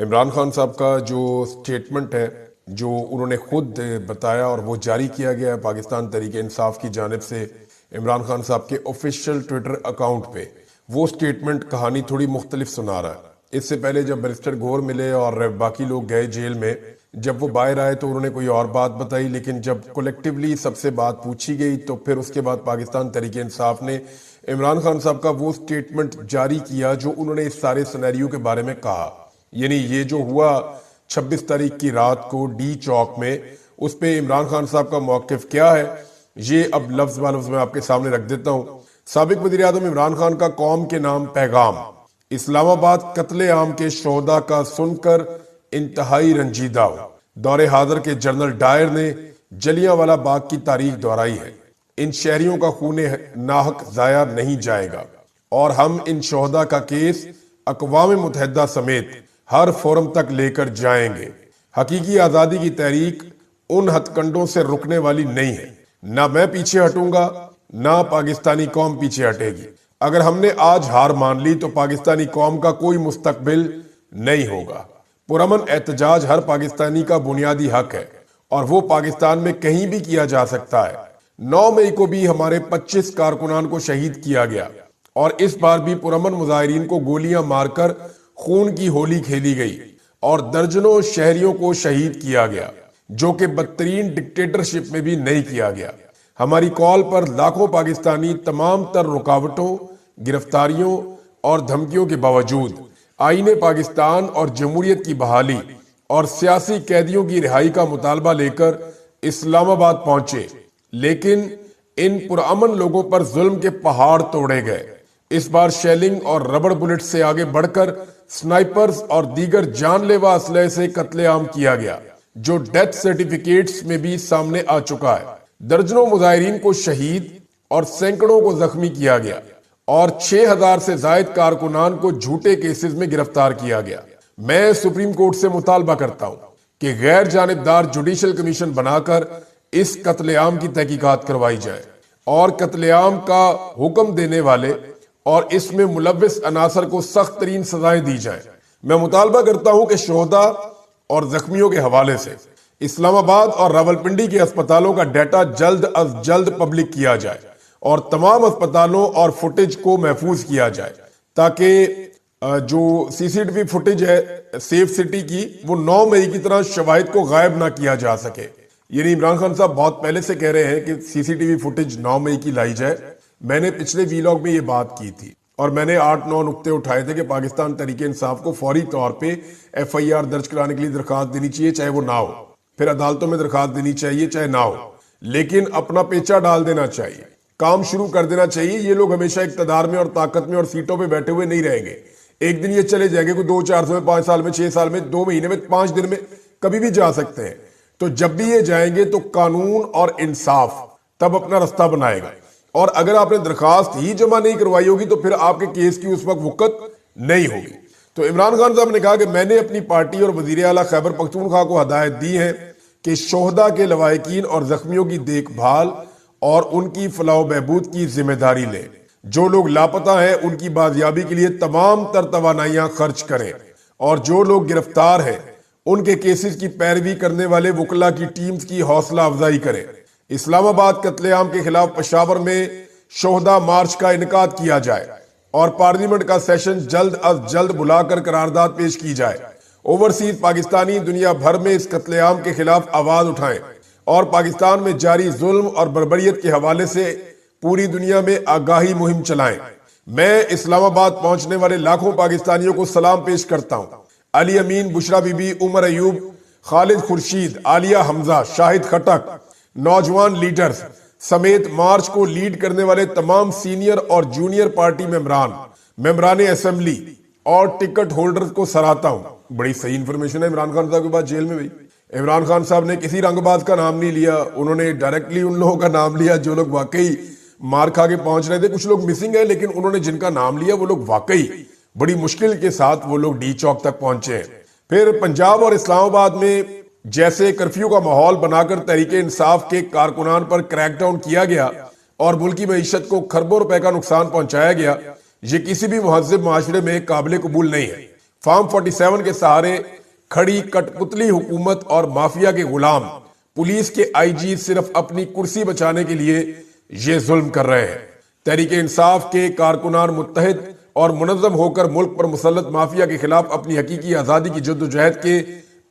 عمران خان صاحب کا جو سٹیٹمنٹ ہے جو انہوں نے خود بتایا اور وہ جاری کیا گیا ہے پاکستان تحریک انصاف کی جانب سے عمران خان صاحب کے آفیشیل ٹویٹر اکاؤنٹ پہ، وہ سٹیٹمنٹ کہانی تھوڑی مختلف سنا رہا ہے۔ اس سے پہلے جب بیرسٹر گور ملے اور باقی لوگ گئے جیل میں، جب وہ باہر آئے تو انہوں نے کوئی اور بات بتائی، لیکن جب کولیکٹیولی سب سے بات پوچھی گئی تو پھر اس کے بعد پاکستان تحریک انصاف نے عمران خان صاحب کا وہ سٹیٹمنٹ جاری کیا جو انہوں نے اس سارے سینیریو کے بارے میں کہا۔ یعنی یہ جو ہوا 26 تاریخ کی رات کو ڈی چوک میں، اس پہ عمران خان صاحب کا موقف کیا ہے، یہ اب لفظ با لفظ میں آپ کے سامنے رکھ دیتا ہوں۔ سابق وزیر اعظم عمران خان کا قوم کے نام پیغام: اسلام آباد قتل عام کے شہداء کا سن کر انتہائی رنجیدہ ہوں۔ دور حاضر کے جنرل ڈائر نے جلیانوالہ باغ کی تاریخ دہرائی ہے۔ ان شہریوں کا خون ناحق ضائع نہیں جائے گا اور ہم ان شہداء کا کیس اقوام متحدہ سمیت ہر فورم تک لے کر جائیں گے۔ حقیقی آزادی کی تحریک ان ہتھ کنڈوں سے رکنے والی نہیں ہے۔ نہ میں پیچھے ہٹوں گا، نہ پاکستانی قوم پیچھے ہٹے گی۔ اگر ہم نے آج ہار مان لی تو پاکستانی قوم کا کوئی مستقبل نہیں ہوگا۔ پرامن احتجاج ہر پاکستانی کا بنیادی حق ہے اور وہ پاکستان میں کہیں بھی کیا جا سکتا ہے۔ 9 مئی کو بھی ہمارے 25 کارکنان کو شہید کیا گیا اور اس بار بھی پرامن مظاہرین کو گولیاں مار کر خون کی ہولی کھیلی گئی اور درجنوں شہریوں کو شہید کیا گیا، جو کہ بدترین ڈکٹیٹرشپ میں بھی نہیں کیا گیا۔ ہماری کال پر لاکھوں پاکستانی تمام تر رکاوٹوں، گرفتاریوں اور دھمکیوں کے باوجود آئین پاکستان اور جمہوریت کی بحالی اور سیاسی قیدیوں کی رہائی کا مطالبہ لے کر اسلام آباد پہنچے، لیکن ان پرامن لوگوں پر ظلم کے پہاڑ توڑے گئے۔ اس بار شیلنگ اور ربڑ بلٹ سے آگے بڑھ کر سنائپرز اور دیگر جان لیوا اسلحے سے قتل عام کیا گیا، جو ڈیتھ سرٹیفکیٹس میں بھی سامنے آ چکا ہے۔ درجنوں مظاہرین کو شہید اور سینکڑوں کو زخمی کیا گیا اور 6000 سے زائد کارکنان کو جھوٹے کیسز میں گرفتار کیا گیا۔ میں سپریم کورٹ سے مطالبہ کرتا ہوں کہ غیر جانبدار جوڈیشل کمیشن بنا کر اس قتل عام کی تحقیقات کروائی جائے اور قتل عام کا حکم دینے والے اور اس میں ملوث عناصر کو سخت ترین سزائیں دی جائیں۔ میں مطالبہ کرتا ہوں کہ شہداء اور زخمیوں کے حوالے سے اسلام آباد اور راولپنڈی کے اسپتالوں کا ڈیٹا جلد از جلد پبلک کیا جائے اور تمام اسپتالوں اور فوٹیج کو محفوظ کیا جائے، تاکہ جو سی سی ٹی وی فوٹیج ہے سیف سٹی کی، وہ 9 مئی کی طرح شواہد کو غائب نہ کیا جا سکے۔ یعنی عمران خان صاحب بہت پہلے سے کہہ رہے ہیں کہ سی سی ٹی وی فوٹیج 9 مئی کی لائی جائے۔ میں نے پچھلے ویلاگ میں یہ بات کی تھی اور میں نے 8-9 نقطے اٹھائے تھے کہ پاکستان تحریک انصاف کو فوری طور پہ ایف آئی آر درج کرانے کے لیے درخواست دینی چاہیے، چاہے وہ نہ ہو، پھر عدالتوں میں درخواست دینی چاہیے چاہے نہ ہو، لیکن اپنا پیچھا ڈال دینا چاہیے، کام شروع کر دینا چاہیے۔ یہ لوگ ہمیشہ اقتدار میں اور طاقت میں اور سیٹوں پہ بیٹھے ہوئے نہیں رہیں گے۔ ایک دن یہ چلے جائیں گے، کوئی 2-4 سال میں، 5 سال میں، 6 سال میں، 2 مہینے میں، 5 دن میں، کبھی بھی جا سکتے ہیں۔ تو جب بھی یہ جائیں گے تو قانون اور انصاف تب اپنا رستہ بنائے گا، اور اگر آپ نے درخواست ہی جمع نہیں کروائی ہوگی تو پھر آپ کے کیس کی اس وقت وقت نہیں ہوگی۔ تو عمران خان صاحب نے کہا کہ میں نے اپنی پارٹی اور وزیر اعلیٰ خیبر پختونخوا کو ہدایت دی ہے کہ شہداء کے لواحقین اور زخمیوں کی دیکھ بھال اور ان کی فلاح و بہبود کی ذمہ داری لیں۔ جو لوگ لاپتہ ہیں ان کی بازیابی کے لیے تمام تر توانائیاں خرچ کریں، اور جو لوگ گرفتار ہیں ان کے کیسز کی پیروی کرنے والے وکلاء کی ٹیمز کی حوصلہ افزائی کریں۔ اسلام آباد قتل عام کے خلاف پشاور میں شہداء مارچ کا انعقاد کیا جائے اور پارلیمنٹ کا سیشن جلد از جلد بلا کر قرارداد پیش کی جائے۔ اوورسیز پاکستانی دنیا بھر میں اس قتل عام کے خلاف آواز اٹھائیں اور پاکستان میں جاری ظلم اور بربریت کے حوالے سے پوری دنیا میں آگاہی مہم چلائیں۔ میں اسلام آباد پہنچنے والے لاکھوں پاکستانیوں کو سلام پیش کرتا ہوں۔ علی امین، بشرا بی بی، عمر ایوب، خالد خورشید، عالیہ حمزہ، شاہد خٹک، نوجوان لیڈرز سمیت مارچ کو لیڈ کرنے والے تمام سینئر اور جونیئر پارٹی ممبران اسمبلی اور ٹکٹ ہولڈرز کو سراہتا ہوں۔ بڑی صحیح انفارمیشن ہے عمران خان صاحب کے بعد جیل میں بھی۔ عمران خان صاحب نے کسی رنگ باز کا نام نہیں لیا، انہوں نے ڈائریکٹلی ان لوگوں کا نام لیا جو لوگ واقعی مار کھا کے پہنچ رہے تھے۔ کچھ لوگ مسنگ ہیں، لیکن انہوں نے جن کا نام لیا وہ لوگ واقعی بڑی مشکل کے ساتھ وہ لوگ ڈی چوک تک پہنچے ہیں۔ پھر پنجاب اور اسلام آباد میں جیسے کرفیو کا ماحول بنا کر تحریک انصاف کے کارکنان پر کریک ڈاؤن کیا گیا اور ملکی معیشت کو کھربوں روپے کا نقصان پہنچایا گیا، یہ کسی بھی مہذب معاشرے میں قابل قبول نہیں ہے۔ فارم 47 کے سہارے کھڑی کٹپتلی حکومت اور مافیا کے غلام پولیس کے آئی جی صرف اپنی کرسی بچانے کے لیے یہ ظلم کر رہے ہیں۔ تحریک انصاف کے کارکنان متحد اور منظم ہو کر ملک پر مسلط مافیا کے خلاف اپنی حقیقی آزادی کی جدوجہد کے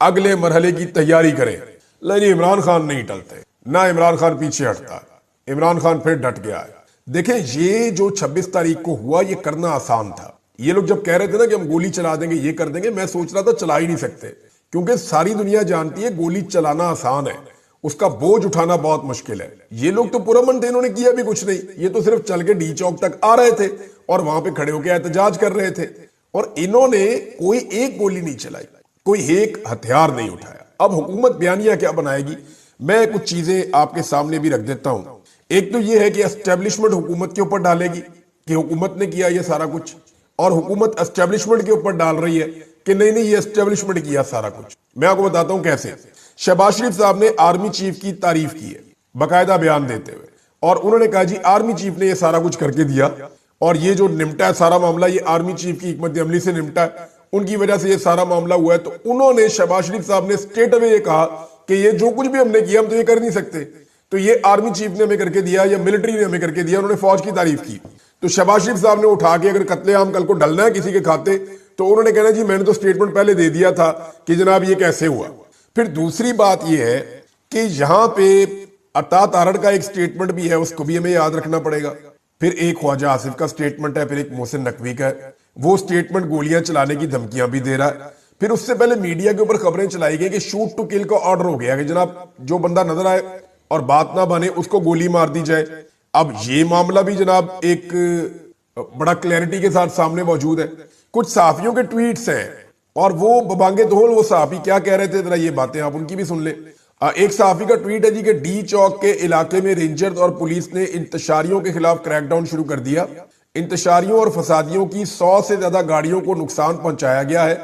اگلے مرحلے کی تیاری کریں۔ لیکن عمران خان نہیں ٹلتے، نہ عمران خان پیچھے ہٹتا ہے، عمران خان پھر ڈٹ گیا ہے۔ دیکھیں یہ جو 26 تاریخ کو ہوا یہ کرنا آسان تھا۔ یہ لوگ جب کہہ رہے تھے نا کہ ہم گولی چلا دیں گے، یہ کر دیں گے، میں سوچ رہا تھا چلا ہی نہیں سکتے، کیونکہ ساری دنیا جانتی ہے گولی چلانا آسان ہے، اس کا بوجھ اٹھانا بہت مشکل ہے۔ یہ لوگ تو پرامن تھے، انہوں نے کیا بھی کچھ نہیں، یہ تو صرف چل کے ڈی چوک تک آ رہے تھے اور وہاں پہ کھڑے ہو کے احتجاج کر رہے تھے، اور انہوں نے کوئی ایک گولی نہیں چلائی، کوئی ایک ہتھیار نہیں اٹھایا۔ اب حکومت بیانیہ کیا بنائے گی، میں کچھ چیزیں آپ کے سامنے بھی رکھ دیتا ہوں۔ ایک تو یہ ہے کہ اسٹیبلشمنٹ حکومت کے اوپر ڈالے گی کہ حکومت نے کیا یہ سارا کچھ، اور حکومت اسٹیبلشمنٹ کے اوپر ڈال رہی ہے کہ نہیں نہیں یہ اسٹیبلشمنٹ کیا سارا کچھ۔ میں آپ کو بتاتا ہوں کیسے۔ شہباز شریف صاحب نے آرمی چیف کی تعریف کی ہے باقاعدہ بیان دیتے ہوئے، اور انہوں نے کہا جی آرمی چیف نے یہ سارا کچھ کر کے دیا، اور یہ جو نمٹا ہے سارا معاملہ یہ آرمی چیف کی حکمت عملی سے نمٹا ہے، ان کی وجہ سے یہ سارا معاملہ ہوا ہے۔ تو انہوں نے شہباز شریف صاحب نے اسٹیٹ اوے یہ کہا کہ یہ جو کچھ بھی ہم نے کیا ہم تو یہ کر نہیں سکتے، تو یہ آرمی چیف نے ہمیں کر کے دیا یا ملٹری نے ہمیں کر کے دیا۔ انہوں نے فوج کی تعریف کی، تو شہباز شریف صاحب نے اٹھا کے اگر قتل عام کل کو ڈلنا ہے کسی کے کھاتے تو انہوں نے کہنا جی میں نے تو سٹیٹمنٹ پہلے دے دیا تھا کہ جناب یہ کیسے ہوا۔ پھر دوسری بات یہ ہے کہ یہاں پہ عطا تارڑ کا ایک سٹیٹمنٹ بھی ہے، اس کو بھی ہمیں یاد رکھنا پڑے گا۔ پھر ایک خواجہ آصف کا سٹیٹمنٹ ہے، پھر ایک محسن نقوی کا ہے، وہ سٹیٹمنٹ گولیاں چلانے کی دھمکیاں بھی دے رہا ہے۔ پھر اس سے پہلے میڈیا کے اوپر خبریں چلائی گئی کہ شوٹ ٹو کل کا آرڈر ہو گیا کہ جناب جو بندہ نظر آئے اور بات نہ بنے اس کو گولی مار دی جائے۔ اب یہ معاملہ بھی جناب ایک بڑا کلیئرٹی کے ساتھ سامنے موجود ہے۔ کچھ صحافیوں کے ٹویٹس ہیں اور وہ ببانگے دھول وہ صحافی کیا کہہ رہے تھے، ذرا یہ باتیں آپ ان کی بھی سن لیں۔ ایک صحافی کا ٹویٹ ہے جی کہ ڈی چوک کے علاقے میں رینجرز اور پولیس نے انتشاریوں کے خلاف کریک ڈاؤن شروع کر دیا۔ انتشاریوں اور فسادیوں کی 100 سے زیادہ گاڑیوں کو نقصان پہنچایا گیا ہے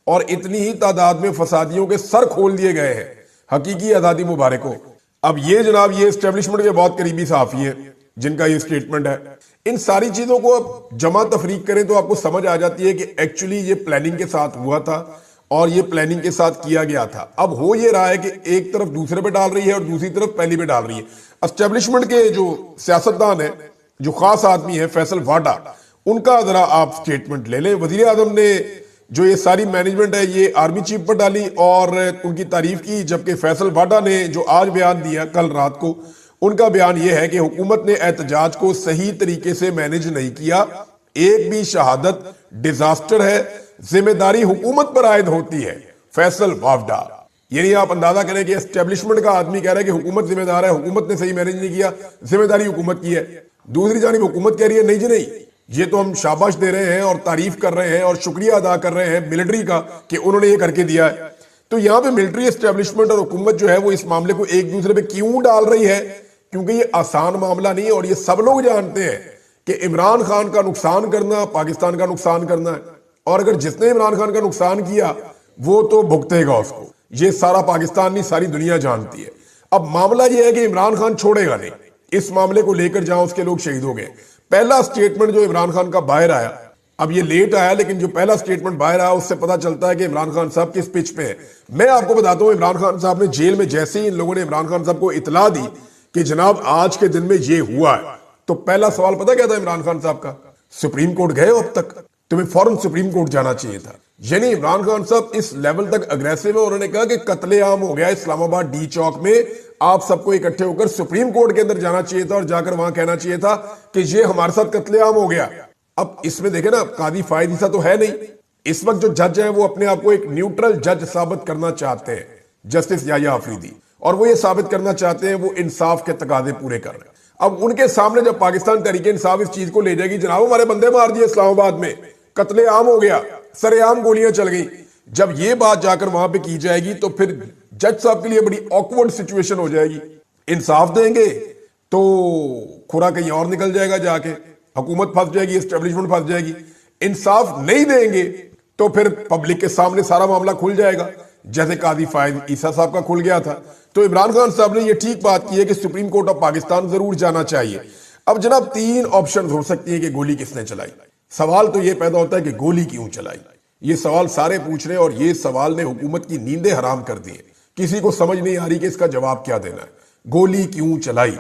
اور اتنی ہی تعداد میں فسادیوں کے سر کھول دیے گئے ہیں۔ حقیقی آزادی مبارک ہو۔ اب یہ جناب یہ اسٹیبلشمنٹ کے بہت قریبی صحافی ہیں جن کا یہ سٹیٹمنٹ ہے۔ ان ساری چیزوں کو اب جمع تفریق کریں تو آپ کو سمجھ آ جاتی ہے کہ ایکچولی یہ پلاننگ کے ساتھ ہوا تھا اور یہ پلاننگ کے ساتھ کیا گیا تھا۔ اب ہو یہ رہا ہے کہ ایک طرف دوسرے پہ ڈال رہی ہے اور دوسری طرف پہلی پہ ڈال رہی ہے۔ اسٹیبلشمنٹ کے جو سیاستدان ہیں، جو خاص آدمی ہیں فیصل واڈا، ان کا ذرا آپ سٹیٹمنٹ لے لیں۔ وزیر اعظم نے جو یہ ساری مینجمنٹ ہے یہ آرمی چیف پر ڈالی اور ان کی تعریف کی، جبکہ فیصل واڈا نے جو آج بیان دیا کل رات کو، ان کا بیان یہ ہے کہ حکومت نے احتجاج کو صحیح طریقے سے مینج نہیں کیا، ایک بھی شہادت ڈیزاسٹر ہے، ذمہ داری حکومت پر عائد ہوتی ہے۔ فیصل واڈا، یعنی آپ اندازہ کریں کہ اسٹیبلشمنٹ کا آدمی کہہ رہا ہے کہ حکومت ذمہ دار ہے، حکومت نے صحیح مینج نہیں کیا، ذمہ داری حکومت کی ہے۔ دوسری جانب حکومت کہہ رہی ہے نہیں جی نہیں، یہ تو ہم شاباش دے رہے ہیں اور تعریف کر رہے ہیں اور شکریہ ادا کر رہے ہیں ملٹری کا کہ انہوں نے یہ کر کے دیا ہے۔ تو یہاں پہ ملٹری اسٹیبلشمنٹ اور حکومت جو ہے وہ اس معاملے کو ایک دوسرے پہ کیوں ڈال رہی ہے، کیونکہ یہ آسان معاملہ نہیں ہے اور یہ سب لوگ جانتے ہیں کہ عمران خان کا نقصان کرنا پاکستان کا نقصان کرنا ہے، اور اگر جس نے عمران خان کا نقصان کیا وہ تو بھگتے گا اس کو۔ یہ سارا پاکستان نہیں ساری دنیا جانتی ہے۔ اب معاملہ یہ ہے کہ عمران خان چھوڑے گا نہیں اس معاملے کو لے کر، جہاں اس کے لوگ شہید ہو گئے۔ پہلا سٹیٹمنٹ جو عمران خان کا باہر آیا، اب یہ لیٹ آیا لیکن جو پہلا سٹیٹمنٹ باہر آیا اس سے پتا چلتا ہے کہ عمران خان صاحب کس پچ پہ ہے۔ میں آپ کو بتاتا ہوں عمران خان صاحب نے جیل میں جیسے ہی ان لوگوں نے عمران خان صاحب کو اطلاع دی کہ جناب آج کے دن میں یہ ہوا ہے، تو پہلا سوال پتا کیا تھا عمران خان صاحب کا؟ سپریم کورٹ گئے ہو اب تک؟ تمہیں فوراً سپریم کورٹ جانا چاہیے تھا۔ یعنی عمران خان صاحب اس لیول تک اگریسو ہے، انہوں نے کہا کہ قتل عام ہو گیا اسلام آباد ڈی چوک میں، آپ سب کو اکٹھے ہو کر سپریم کورٹ کے اندر جانا چاہیے تھا اور جا کر وہاں کہنا چاہیے تھا کہ یہ ہمارے ساتھ قتل عام ہو گیا۔ اب اس میں دیکھیں نا قاضی فائد عیسیٰ تو ہے نہیں، اس وقت جو جج ہیں وہ اپنے آپ کو ایک نیوٹرل جج ثابت کرنا چاہتے ہیں، جسٹس یحییٰ آفریدی، اور وہ یہ ثابت کرنا چاہتے ہیں وہ انصاف کے تقاضے پورے کر رہے ہیں۔ اب ان کے سامنے جب پاکستان تحریک انصاف اس چیز کو لے جائے گی جناب ہمارے بندے مار دیے اسلام آباد میں، قتل عام ہو گیا، سر عام گولیاں چل گئی، جب یہ بات جا کر وہاں پہ کی جائے گی تو پھر جج صاحب کے لیے بڑی آکورڈ سچویشن ہو جائے گی۔ انصاف دیں گے تو کھرا کہیں اور نکل جائے گا، جا کے حکومت پھنس جائے گی، اسٹیبلشمنٹ پھنس جائے گی۔ انصاف نہیں دیں گے تو پھر پبلک کے سامنے سارا معاملہ کھل جائے گا، جیسے قاضی فائد عیسیٰ صاحب کا کھل گیا تھا۔ تو عمران خان صاحب نے یہ ٹھیک بات کی ہے کہ سپریم کورٹ آف پاکستان ضرور جانا چاہیے۔ اب جناب 3 آپشن ہو سکتی ہیں کہ گولی کس نے چلائی۔ سوال تو یہ پیدا ہوتا ہے کہ گولی کیوں چلائی، یہ سوال سارے پوچھ رہے ہیں اور یہ سوال نے حکومت کی نیندیں حرام کر دی ہیں. کسی کو سمجھ نہیں آ رہی کہ اس کا جواب کیا دینا ہے. گولی کیوں چلائی؟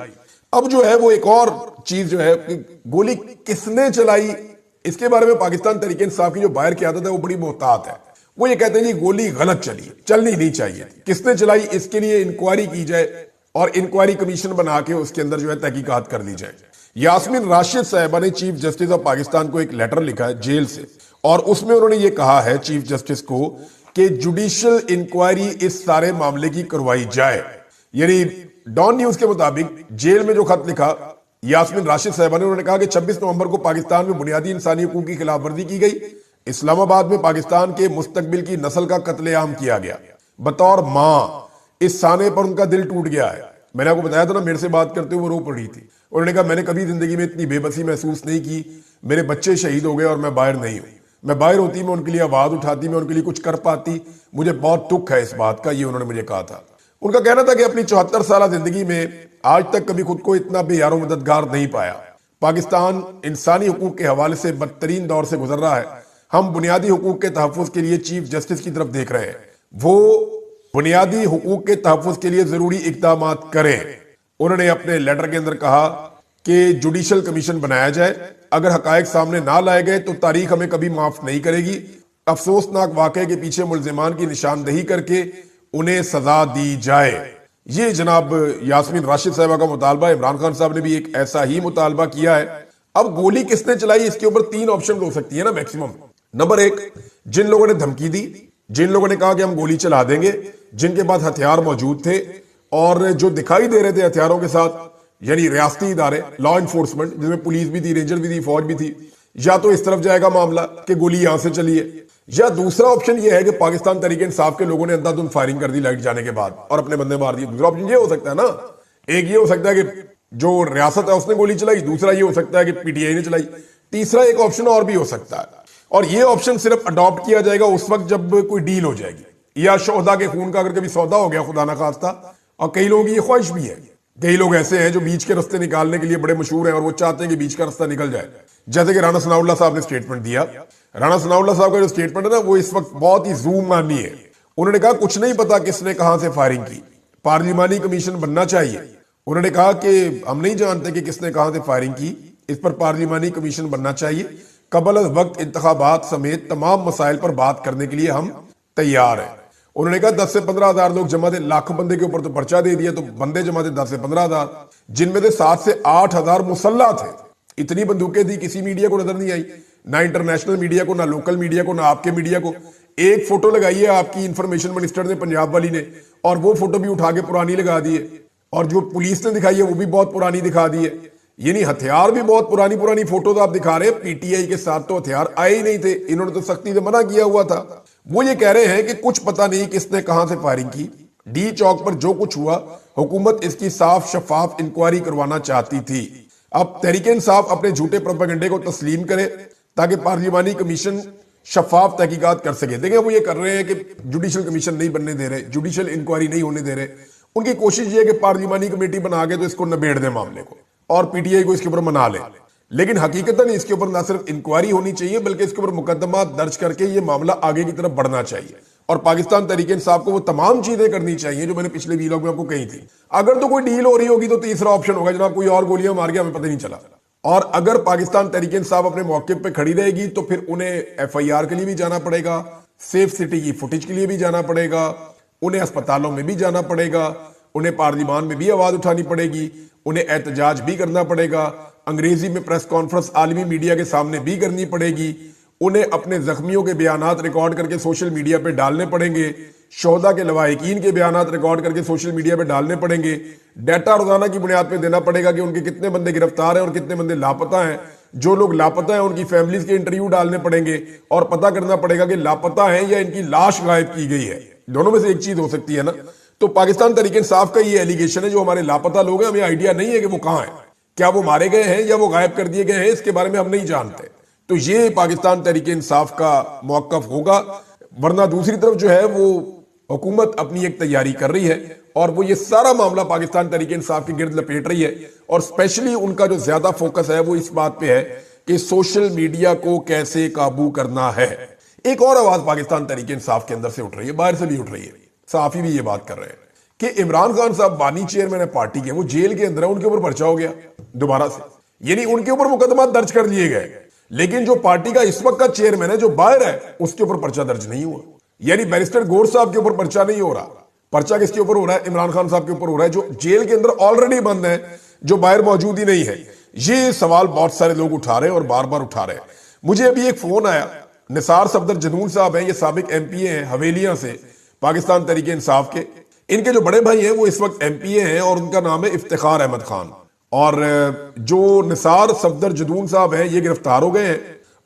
اب جو ہے وہ ایک اور چیز جو ہے کہ گولی کس نے چلائی، اس کے بارے میں پاکستان تحریک انصاف کی جو باہر قیادت ہے وہ بڑی محتاط ہے. وہ یہ کہتے ہیں کہ گولی غلط چلی، چلنی نہیں چاہیے. کس نے چلائی اس کے لیے انکوائری کی جائے اور انکوائری کمیشن بنا کے اس کے اندر جو ہے تحقیقات کر لی جائے. یاسمین راشد صاحبہ نے چیف جسٹس آف پاکستان کو ایک لیٹر لکھا ہے جیل سے، اور اس میں انہوں نے یہ کہا ہے چیف جسٹس کو کہ جوڈیشل انکوائری اس سارے معاملے کی کروائی جائے. یعنی ڈان نیوز کے مطابق جیل میں جو خط لکھا یاسمین راشد صاحبہ نے، انہوں نے کہا کہ 26 نومبر کو پاکستان میں بنیادی انسانی حقوق کی خلاف ورزی کی گئی. اسلام آباد میں پاکستان کے مستقبل کی نسل کا قتل عام کیا گیا. بطور ماں اس سانے پر ان کا دل ٹوٹ گیا ہے. میں نے آپ کو بتایا تھا نا، میرے سے بات کرتے ہوئے وہ رو پڑی تھی. انہوں نے کہا میں نے کبھی زندگی میں اتنی بے بسی محسوس نہیں کی. میرے بچے شہید ہو گئے اور میں باہر نہیں ہوں. میں باہر ہوتی، میں ان کے لیے آواز اٹھاتی، میں ان کے لیے کچھ کر پاتی. مجھے بہت دکھ ہے اس بات کا. یہ انہوں نے مجھے کہا تھا. ان کا کہنا تھا کہ اپنی 74 سالہ زندگی میں آج تک کبھی خود کو اتنا بے یار و مددگار نہیں پایا. پاکستان انسانی حقوق کے حوالے سے بدترین دور سے گزر رہا ہے. ہم بنیادی حقوق کے تحفظ کے لیے چیف جسٹس کی طرف دیکھ رہے ہیں. وہ بنیادی حقوق کے تحفظ کے لیے ضروری اقدامات کریں. انہوں نے اپنے لیٹر کے اندر کہا کہ جوڈیشل کمیشن بنایا جائے. اگر حقائق سامنے نہ لائے گئے تو تاریخ ہمیں کبھی معاف نہیں کرے گی. افسوسناک واقعے کے پیچھے ملزمان کی نشاندہی کر کے انہیں سزا دی جائے. یہ جناب یاسمین راشد صاحبہ کا مطالبہ. عمران خان صاحب نے بھی ایک ایسا ہی مطالبہ کیا ہے. اب گولی کس نے چلائی، اس کے اوپر 3 آپشن ہو سکتی ہے نا میکسیمم. نمبر 1، جن لوگوں نے دھمکی دی، جن لوگوں نے کہا کہ ہم گولی چلا دیں گے، جن کے پاس ہتھیار موجود تھے اور جو دکھائی دے رہے تھے ہتھیاروں کے ساتھ، یعنی ریاستی ادارے، لا انفورسمنٹ، جس میں پولیس بھی تھی، رینجر بھی تھی، فوج بھی تھی. یا تو اس طرف جائے گا معاملہ کہ گولی یہاں سے چلی ہے، یا دوسرا آپشن یہ ہے کہ پاکستان تحریک انصاف کے لوگوں نے اندھا دھند فائرنگ کر دی لائٹ جانے کے بعد اور اپنے بندے مار دیے. دوسرا آپشن یہ ہو سکتا ہے نا. ایک یہ ہو سکتا ہے کہ جو ریاست ہے اس نے گولی چلائی، دوسرا یہ ہو سکتا ہے کہ پی ٹی آئی نے چلائی، تیسرا ایک آپشن اور بھی ہو سکتا ہے. اور یہ آپشن صرف اڈاپٹ کیا جائے گا اس وقت جب کوئی ڈیل ہو جائے گی، یا شہداء کے خون کا اگر کبھی سودا ہو گیا خدا نہ خواستہ. اور کئی لوگوں کی یہ خواہش بھی ہے. کئی لوگ ایسے ہیں جو بیچ کے رستے نکالنے کے لیے بڑے مشہور ہیں اور وہ چاہتے ہیں کہ بیچ کا رستہ نکل جائے. جیسے کہ رانا ثناء اللہ صاحب نے سٹیٹمنٹ دیا. رانا ثناء اللہ صاحب کا جو سٹیٹمنٹ ہے نا وہ اس وقت بہت ہی زوم مانی ہے. انہوں نے کہا کچھ نہیں پتا کس نے کہاں سے فائرنگ کی، پارلیمانی کمیشن بننا چاہیے. انہوں نے کہا کہ ہم نہیں جانتے کہ کس نے کہاں سے فائرنگ کی، اس پر پارلیمانی کمیشن بننا چاہیے. قبل از وقت انتخابات سمیت تمام مسائل پر بات کرنے کے لیے ہم تیار ہیں. انہوں نے کہا 10 سے 15 ہزار لوگ جمع تھے. لاکھ بندے کے اوپر تو پرچہ دے دیا، تو بندے جمع تھے 10 سے 15 ہزار، جن میں سے 7 سے 8 ہزار مسلح تھے. اتنی بندوقیں تھی، کسی میڈیا کو نظر نہیں آئی، نہ انٹرنیشنل میڈیا کو، نہ لوکل میڈیا کو، نہ آپ کے میڈیا کو. ایک فوٹو لگائی ہے آپ کی انفارمیشن منسٹر نے، پنجاب والی نے، اور وہ فوٹو بھی اٹھا کے پرانی لگا دی ہے. اور جو پولیس نے دکھائی ہے وہ بھی بہت پرانی دکھا دی ہے. یعنی ہتھیار بھی بہت پرانی فوٹوز آپ دکھا رہے ہیں. پی ٹی آئی کے ساتھ تو ہتھیار آئے ہی نہیں تھے، انہوں نے تو سختی سے منع کیا ہوا تھا. وہ یہ کہہ رہے ہیں کہ کچھ پتہ نہیں کس نے کہاں سے فائرنگ کی. ڈی چوک پر جو کچھ ہوا حکومت اس کی صاف شفاف انکوائری کروانا چاہتی تھی. اب تحریک انصاف اپنے جھوٹے پروپیگنڈے کو تسلیم کرے تاکہ پارلیمانی کمیشن شفاف تحقیقات کر سکے. دیکھیں وہ یہ کر رہے ہیں کہ جوڈیشل کمیشن نہیں بننے دے رہے، جوڈیشل انکوائری نہیں ہونے دے رہے. ان کی کوشش یہ ہے کہ پارلیمانی کمیٹی بنا کے تو اس کو نبیڑ دیں معاملے کو اور پی ٹی آئی کو اس کے اوپر منا لے. لیکن حقیقتاً اس کے اوپر نہ صرف انکوائری ہونی چاہیے بلکہ اس کے اوپر مقدمات درج کر کے یہ معاملہ آگے کی طرف بڑھنا چاہیے. اور پاکستان تحریک انصاف کو وہ تمام چیزیں کرنی چاہیے جو میں نے پچھلے ویلاگ میں آپ کو کہی تھی. اگر تو کوئی ڈیل ہو رہی ہوگی تو تیسرا آپشن ہوگا جناب کوئی اور گولیاں مار گیا ہمیں پتہ نہیں چلا. اور اگر پاکستان تحریک انصاف اپنے موقف پہ کھڑی رہے گی تو پھر انہیں ایف آئی آر کے لیے بھی جانا پڑے گا، سیف سٹی کی فوٹیج کے لیے بھی جانا پڑے گا، انہیں اسپتالوں میں بھی جانا پڑے گا، انہیں پارلیمان میں بھی آواز اٹھانی پڑے گی، انہیں احتجاج بھی کرنا پڑے گا، انگریزی میں پریس کانفرنس عالمی میڈیا کے سامنے بھی کرنی پڑے گی، انہیں اپنے زخمیوں کے بیانات ریکارڈ کر کے سوشل میڈیا پہ ڈالنے پڑیں گے، شہداء کے لواحقین کے بیانات ریکارڈ کر کے سوشل میڈیا پہ ڈالنے پڑیں گے، ڈیٹا روزانہ کی بنیاد پہ دینا پڑے گا کہ ان کے کتنے بندے گرفتار ہیں اور کتنے بندے لاپتہ ہیں. جو لوگ لاپتہ ہیں ان کی فیملیز کے انٹرویو ڈالنے پڑیں گے اور پتہ کرنا پڑے گا کہ لاپتہ ہیں یا ان کی لاش غائب کی گئی ہے. دونوں میں سے ایک چیز ہو سکتی ہے نا. تو پاکستان تحریک انصاف کا یہ ایلیگیشن ہے جو ہمارے لاپتہ لوگ ہیں ہمیں آئیڈیا نہیں ہے کہ وہ کہاں ہیں، کیا وہ مارے گئے ہیں یا وہ غائب کر دیے گئے ہیں، اس کے بارے میں ہم نہیں جانتے. تو یہ پاکستان تحریک انصاف کا موقف ہوگا. ورنہ دوسری طرف جو ہے وہ حکومت اپنی ایک تیاری کر رہی ہے اور وہ یہ سارا معاملہ پاکستان تحریک انصاف کی گرد لپیٹ رہی ہے. اور اسپیشلی ان کا جو زیادہ فوکس ہے وہ اس بات پہ ہے کہ سوشل میڈیا کو کیسے قابو کرنا ہے. ایک اور آواز پاکستان تحریک انصاف کے اندر سے اٹھ رہی ہے, باہر سے بھی اٹھ رہی ہے, صحافی بھی یہ بات کر رہے ہیں کہ عمران خان صاحب بانی چیئرمین ہے پارٹی کے, وہ جیل کے اندر ہے, ان کے اوپر پرچہ ہو گیا دوبارہ سے, یعنی ان کے اوپر مقدمات درج کر لیے گئے, لیکن جو پارٹی کا اس وقت کا چیئرمین ہے جو باہر ہے اس کے اوپر پرچہ درج نہیں ہوا. یعنی بیرسٹر گور صاحب کے اوپر پرچہ نہیں ہو رہا, پرچہ کس کے اوپر ہو رہا ہے؟ عمران خان صاحب کے اوپر ہو رہا ہے, جو جیل کے اندر آلریڈی بند ہے, جو باہر موجود ہی نہیں ہے. یہ سوال بہت سارے لوگ اٹھا رہے ہیں اور بار بار اٹھا رہے ہیں. مجھے ابھی ایک فون آیا, نثار صفدر جدون صاحب ہیں, یہ سابق ایم پی اے ہیں حویلیاں سے, پاکستان تحریک انصاف کے. ان کے جو بڑے بھائی ہیں وہ اس وقت ایم پی اے ہیں اور ان کا نام ہے افتخار احمد خان, اور جو نثار صفدر جدون صاحب ہیں یہ گرفتار ہو گئے ہیں,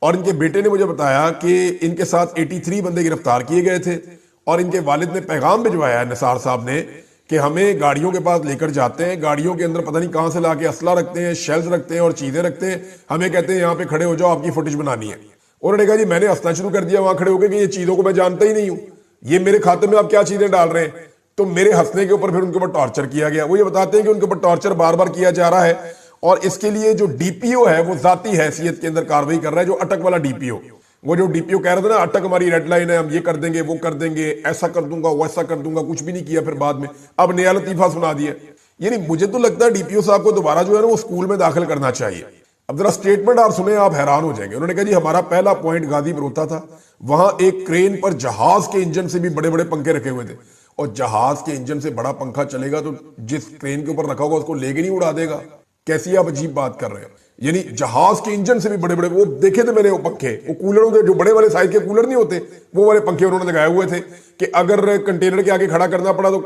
اور ان کے بیٹے نے مجھے بتایا کہ ان کے ساتھ 83 بندے گرفتار کیے گئے تھے, اور ان کے والد نے پیغام بھجوایا ہے نثار صاحب نے کہ ہمیں گاڑیوں کے پاس لے کر جاتے ہیں, گاڑیوں کے اندر پتہ نہیں کہاں سے لا کے اسلحہ رکھتے ہیں, شیلز رکھتے ہیں اور چیزیں رکھتے ہیں, ہمیں کہتے ہیں یہاں پہ کھڑے ہو جاؤ آپ کی فوٹیج بنانی ہے. انہوں نے کہا جی میں نے ہنسنا شروع کر دیا وہاں کھڑے ہو کے کہ یہ چیزوں کو میں جانتا ہی نہیں ہوں, یہ میرے کھاتے میں آپ کیا چیزیں ڈال رہے ہیں. تو میرے ہنسنے کے اوپر پھر ان کے اوپر ٹارچر کیا گیا. وہ یہ بتاتے ہیں کہ ان کے اوپر ٹارچر بار بار کیا جا رہا ہے, اور اس کے لیے جو ڈی پی او ہے وہ ذاتی حیثیت کے اندر کاروائی کر رہا ہے, جو اٹک والا ڈی پی او. وہ جو ڈی پی او کہہ رہا تھا نا اٹک ہماری ریڈ لائن ہے, ہم یہ کر دیں گے وہ کر دیں گے, ایسا کر دوں گا ویسا کر دوں گا, کچھ بھی نہیں کیا پھر بعد میں اب نیا لطیفہ سنا دیا. یعنی مجھے تو لگتا ہے ڈی پی او صاحب کو دوبارہ جو ہے نا وہ اسکول میں داخل کرنا چاہیے. اب ذرا سٹیٹمنٹ آپ سنیں آپ حیران ہو جائیں گے. انہوں نے کہا جی ہمارا پہلا پوائنٹ غازی بروتا تھا, وہاں ایک کرین پر جہاز کے انجن سے بھی بڑے بڑے پنکھے رکھے ہوئے تھے, اور جہاز کے انجن سے بڑا پنکھا چلے گا تو جس کرین کے اوپر رکھا ہوگا اس کو لے کے نہیں اڑا دے گا. کیسی آپ عجیب بات کر رہے ہیں. یعنی جہاز کے انجن سے بھی بڑے بڑے, وہ دیکھے تھے میں نے وہ پنکھے, وہ کولروں کے جو بڑے والے سائز کے کولر نہیں ہوتے وہ والے پنکھے انہوں نے لگائے ہوئے تھے کہ اگر کنٹینر کے آگے کھڑا کرنا پڑا تو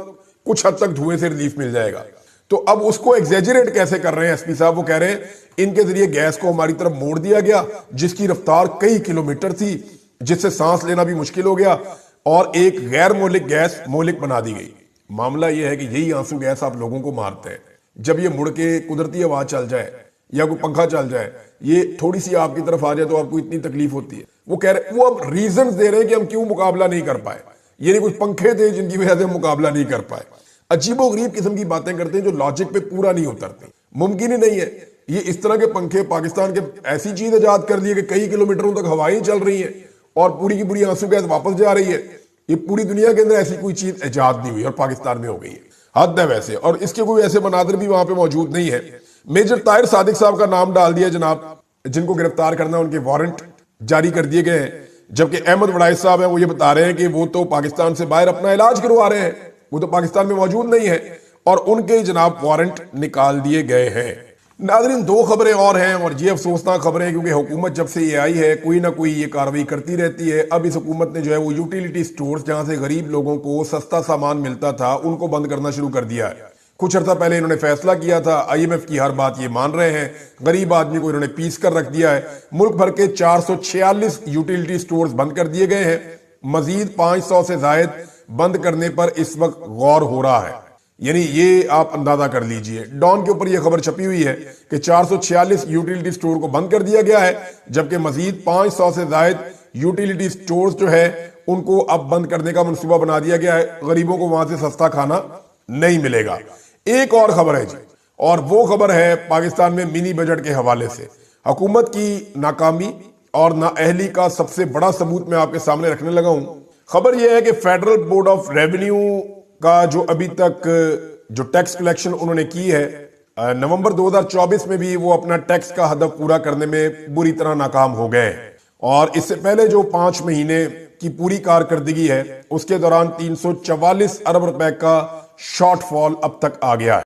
کچھ حد تک دھوئیں سے ریلیف مل جائے گا. تو اب اس کو ایگزیجریٹ کیسے کر رہے ہیں ایس پی صاحب, وہ کہہ رہے ہیں ان کے ذریعے گیس کو ہماری طرف موڑ دیا گیا جس کی رفتار کئی کلومیٹر تھی, جس سے سانس لینا بھی مشکل ہو گیا, اور ایک غیر مہلک گیس مہلک بنا دی گئی. معاملہ یہ ہے کہ یہی آنسو گیس آپ لوگوں کو مارتے ہیں. جب یہ مڑ کے قدرتی آواز چل جائے یا کوئی پنکھا چل جائے, یہ تھوڑی سی آپ کی طرف آ جائے تو آپ کو اتنی تکلیف ہوتی ہے. وہ کہہ رہے, وہ اب ریزنز دے رہے ہیں کہ ہم کیوں مقابلہ نہیں کر پائے. یہ نہیں کچھ پنکھے تھے جن کی وجہ سے ہم مقابلہ نہیں کر پائے. عجیب و غریب قسم کی باتیں کرتے ہیں جو لاجک پہ پورا نہیں اترتے. ممکن ہی نہیں ہے یہ اس طرح کے پنکھے پاکستان کے ایسی چیز ایجاد کر دی ہے کہ کئی کلومیٹروں تک ہوائیں چل رہی ہیں اور پوری کی پوری آنسو گیس واپس جا رہی ہے. یہ پوری دنیا کے اندر ایسی کوئی چیز ایجاد نہیں ہوئی اور پاکستان میں ہو گئی ہے. حد ہے ویسے, اور اس کے کوئی ایسے مناظر بھی وہاں پہ موجود نہیں ہے. میجر طاہر صادق صاحب کا نام ڈال دیا جناب, جن کو گرفتار کرنا ان کے وارنٹ جاری کر دیے گئے ہیں, جبکہ احمد وڑائز صاحب ہیں وہ یہ بتا رہے ہیں کہ وہ تو پاکستان سے باہر اپنا علاج کروا رہے ہیں, وہ تو پاکستان میں موجود نہیں ہے, اور ان کے جناب وارنٹ نکال دیے گئے ہیں. ناظرین دو خبریں اور ہیں, اور یہ افسوسناک خبریں, کیونکہ حکومت جب سے یہ آئی ہے کوئی نہ کوئی یہ کاروائی کرتی رہتی ہے. اب اس حکومت نے جو ہے وہ یوٹیلیٹی سٹورز جہاں سے غریب لوگوں کو سستا سامان ملتا تھا ان کو بند کرنا شروع کر دیا ہے. کچھ عرصہ پہلے انہوں نے فیصلہ کیا تھا, آئی ایم ایف کی ہر بات یہ مان رہے ہیں, غریب آدمی کو انہوں نے پیس کر رکھ دیا ہے. ملک بھر کے 446 یوٹیلیٹی سٹورز بند کر دیے گئے ہیں. مزید 500 سے زائد بند کرنے پر اس وقت غور ہو رہا ہے. یعنی یہ آپ اندازہ کر لیجئے, ڈان کے اوپر یہ خبر چھپی ہوئی ہے کہ 446 یوٹیلیٹی سٹور کو بند کر دیا گیا ہے, جبکہ مزید 500 سے زائد یوٹیلیٹی سٹورز جو ہے ان کو اب بند کرنے کا منصوبہ بنا دیا گیا ہے. غریبوں کو وہاں سے سستا کھانا نہیں ملے گا. ایک اور خبر ہے جی, اور وہ خبر ہے پاکستان میں منی بجٹ کے حوالے سے. حکومت کی ناکامی اور نااہلی کا سب سے بڑا ثبوت میں آپ کے سامنے رکھنے لگا ہوں. خبر یہ ہے کہ فیڈرل بورڈ آف ریونیو کا جو ابھی تک جو ٹیکس کلیکشن انہوں نے کی ہے, نومبر 2024 میں بھی وہ اپنا ٹیکس کا ہدف پورا کرنے میں بری طرح ناکام ہو گئے, اور اس سے پہلے جو 5 مہینے کی پوری کارکردگی ہے اس کے دوران 344 ارب روپے کا شارٹ فال اب تک آ گیا ہے.